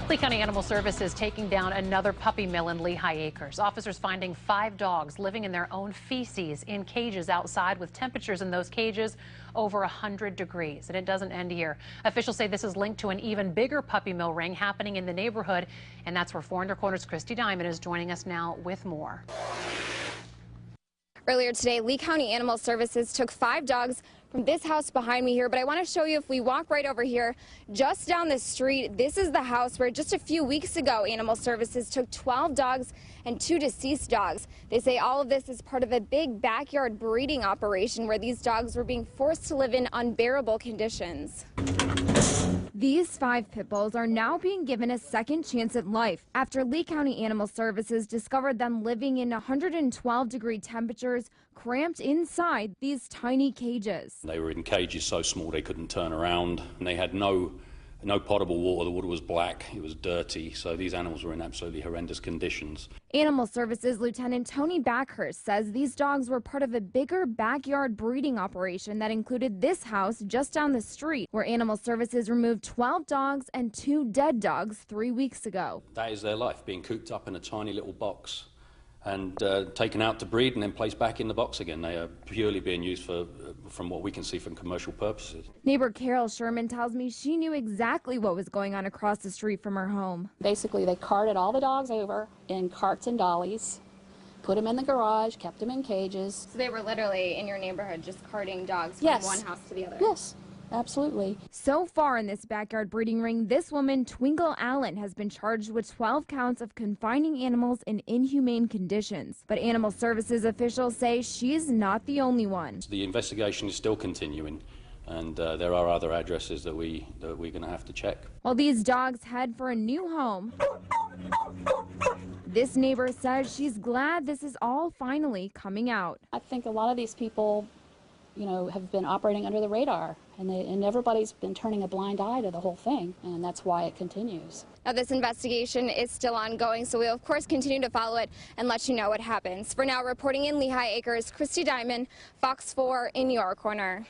Lehigh County Animal Services taking down another puppy mill in Lehigh Acres. Officers finding 5 dogs living in their own feces in cages outside with temperatures in those cages over 100 degrees. And it doesn't end here. Officials say this is linked to an even bigger puppy mill ring happening in the neighborhood. And that's where 4 Corner's Christy Diamond is joining us now with more. Earlier today, Lehigh County Animal Services took 5 dogs from this house behind me here, but I want to show you, if we walk right over here, just down the street, this is the house where just a few weeks ago Animal Services took 12 dogs and 2 deceased dogs. They say all of this is part of a big backyard breeding operation where these dogs were being forced to live in unbearable conditions. These 5 pit bulls are now being given a second chance at life after Lehigh County Animal Services discovered them living in 112-degree temperatures, cramped inside these tiny cages. They were in cages so small they couldn't turn around, and they had no potable water. The water was black, it was dirty, so these animals were in absolutely horrendous conditions. Animal Services Lieutenant Tony Backhurst says these dogs were part of a bigger backyard breeding operation that included this house just down the street, where Animal Services removed 12 dogs and 2 dead dogs 3 weeks ago. That is their life, being cooped up in a tiny little box and taken out to breed and then placed back in the box again. They are purely being used for, from what we can see, from commercial purposes. Neighbor Carol Sherman tells me she knew exactly what was going on across the street from her home. Basically, they carted all the dogs over in carts and dollies, put them in the garage, kept them in cages. So they were literally in your neighborhood just carting dogs from one house to the other? Yes. Absolutely. So far in this backyard breeding ring, this woman, Twinkle Allen, has been charged with 12 counts of confining animals in inhumane conditions. But Animal Services officials say she's not the only one. The investigation is still continuing, and there are other addresses that we're going to have to check. While these dogs head for a new home, this neighbor says she's glad this is all finally coming out. I think a lot of these people, have been operating under the radar, and everybody's been turning a blind eye to the whole thing, and that's why it continues. Now, this investigation is still ongoing, so we'll of course continue to follow it and let you know what happens. For now, reporting in Lehigh Acres, Christy Diamond, Fox 4 in your corner.